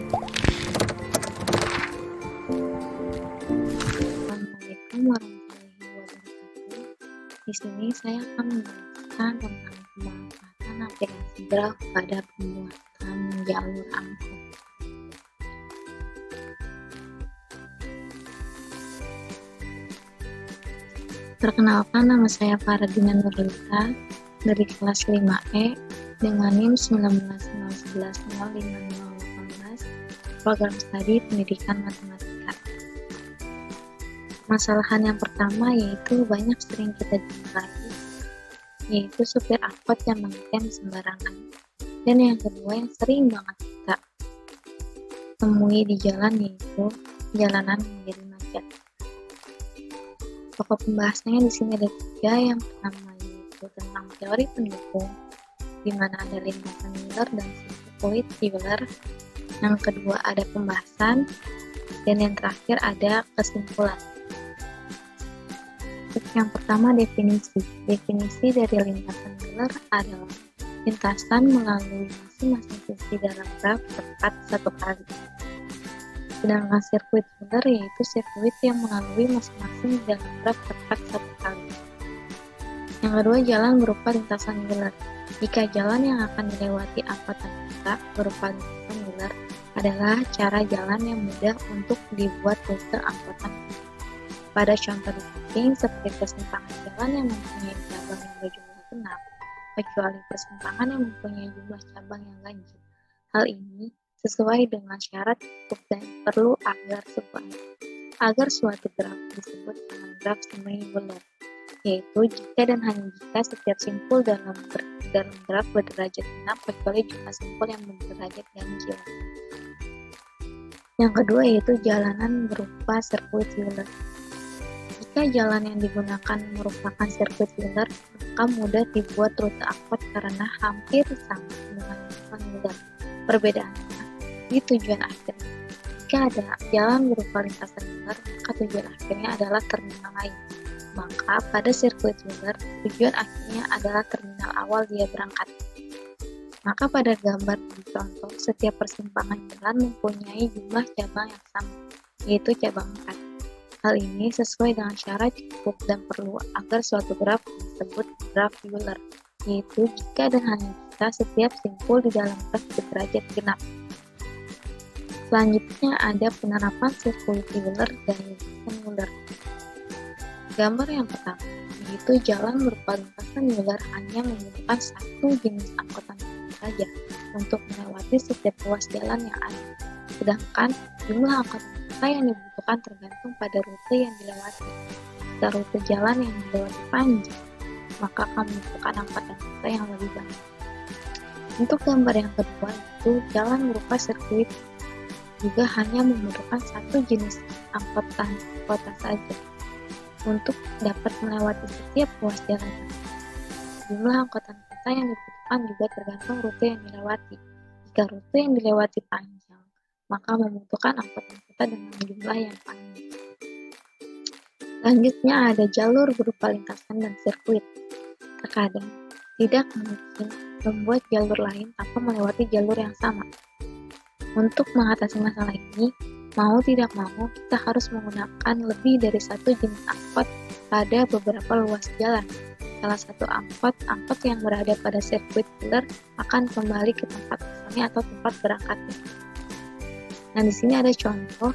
Assalamualaikum warahmatullahi wabarakatuh. Di sini saya akan menjelaskan tentang pemanfaatan aplikasi Graph pada pembuatan jalur angkut. Perkenalkan, nama saya Faradina Nurlita dari kelas 5E dengan NIM 1901105018, program studi pendidikan matematika. Masalahan yang pertama yaitu banyak sering kita jumpai, yaitu supir angkot yang mengetem sembarangan. Dan yang kedua yang sering banget kita temui di jalan yaitu jalanan menjadi macet. Pokok pembahasannya di sini ada 3. Yang pertama yaitu tentang teori pendukung, di mana ada lintasan Miller dan sirkuit Wheeler. Yang kedua ada pembahasan, dan yang terakhir ada kesimpulan. Yang pertama definisi. Definisi dari lintasan Miller adalah lintasan melalui masing-masing sisi dalam graf tepat satu kali. Sedangkan sirkuit Wheeler yaitu sirkuit yang melalui masing-masing dalam graf tepat satu kali. Yang kedua, jalan berupa lintasan Wheeler. Jika jalan yang akan dilewati angkutan kita berupa lintasan Wheeler adalah cara jalan yang mudah untuk dibuat rute angkutan. Pada contoh di samping, seperti persimpangan jalan yang mempunyai cabang yang berjumlah 6, kecuali persimpangan yang mempunyai jumlah cabang yang ganjil. Hal ini sesuai dengan syarat cukup dan perlu agar suatu graf disebut dengan graf semi Wheeler, yaitu jika dan hanya jika setiap simpul dalam graf berderajat 6 kecuali jumlah simpul yang berderajat ganjil. Yang kedua yaitu jalanan berupa sirkuit Wheeler. Jika jalan yang digunakan merupakan sirkuit Wheeler, maka mudah dibuat rute angkot karena hampir sama dengan lintasan Wheeler. Perbedaannya di tujuan akhir. Jika ada jalan berupa lintasan Wheeler, maka tujuan akhirnya adalah terminal lain. Maka pada sirkuit Wheeler, tujuan akhirnya adalah terminal awal dia berangkat. Maka pada gambar di contoh, setiap persimpangan jalan mempunyai jumlah cabang yang sama, yaitu cabang 4. Hal ini sesuai dengan syarat cukup dan perlu agar suatu graf disebut graf Wheeler, yaitu jika dan hanya jika setiap simpul di dalam graf berderajat genap. Selanjutnya ada penerapan sirkuit Wheeler dan lintasan Wheeler. Gambar yang pertama, yaitu jalan berupa lintasan Wheeler hanya membutuhkan satu jenis angkutan saja untuk melewati setiap ruas jalan yang ada. Sedangkan jumlah angkutan yang dibutuhkan tergantung pada rute yang dilewati. Jika rute jalan yang dilewati panjang, maka akan membutuhkan angkutan yang lebih banyak. Untuk gambar yang kedua itu jalan berupa sirkuit juga hanya membutuhkan satu jenis angkutan kota saja untuk dapat melewati setiap ruas jalan. Jumlah angkutan kota yang dibutuhkan juga tergantung rute yang dilewati. Jika rute yang dilewati panjang, maka membutuhkan angkutan kota dengan jumlah yang panjang. Selanjutnya ada jalur berupa lintasan dan sirkuit. Terkadang tidak mungkin membuat jalur lain tanpa melewati jalur yang sama. Untuk mengatasi masalah ini, mau tidak mau kita harus menggunakan lebih dari satu jenis angkot pada beberapa ruas jalan. Salah satu angkot yang berada pada sirkuit Wheeler akan kembali ke tempat asalnya atau tempat berangkatnya. Nah, di sini ada contoh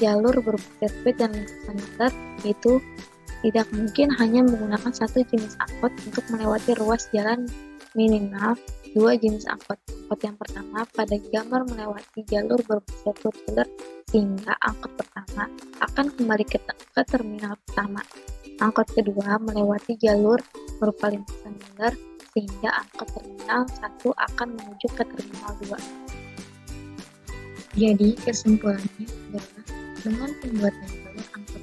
jalur berupa sirkuit dan lintasan Wheeler, yaitu tidak mungkin hanya menggunakan satu jenis angkot untuk melewati ruas jalan, minimal dua jenis angkot. Angkot yang pertama pada gambar melewati jalur berupa sirkuit Wheeler, sehingga angkot pertama akan kembali ke terminal pertama. Angkot kedua melewati jalur berupa lintasan Wheeler, sehingga angkot terminal 1 akan menuju ke terminal 2. Jadi kesimpulannya adalah dengan pembuatan jalur angkot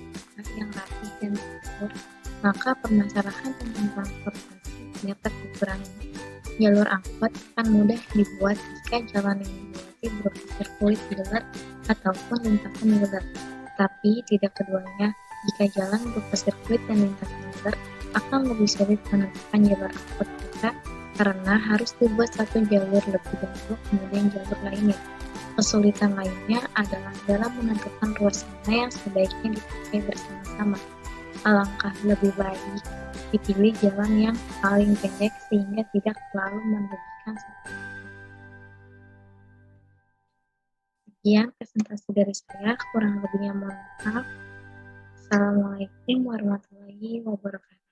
yang rapi dan teratur, maka permasalahan tentang transportasi dapat dikurangi. Jalur angkot akan mudah dibuat jika jalan yang dilewati berupa sirkuit Wheeler ataupun lintasan Wheeler. Tapi tidak keduanya, jika jalan berupa sirkuit dan lintasan Wheeler akan lebih sulit menentukan jalur angkot kita karena harus dibuat satu jalur lebih dahulu kemudian jalur lainnya. Kesulitan lainnya adalah dalam menentukan ruas mana yang sebaiknya dipakai bersama-sama. Alangkah lebih baik dipilih jalan yang paling pendek sehingga tidak terlalu merugikan satu. Sekian presentasi dari saya, kurang lebihnya mohon maaf. Assalamualaikum warahmatullahi wabarakatuh.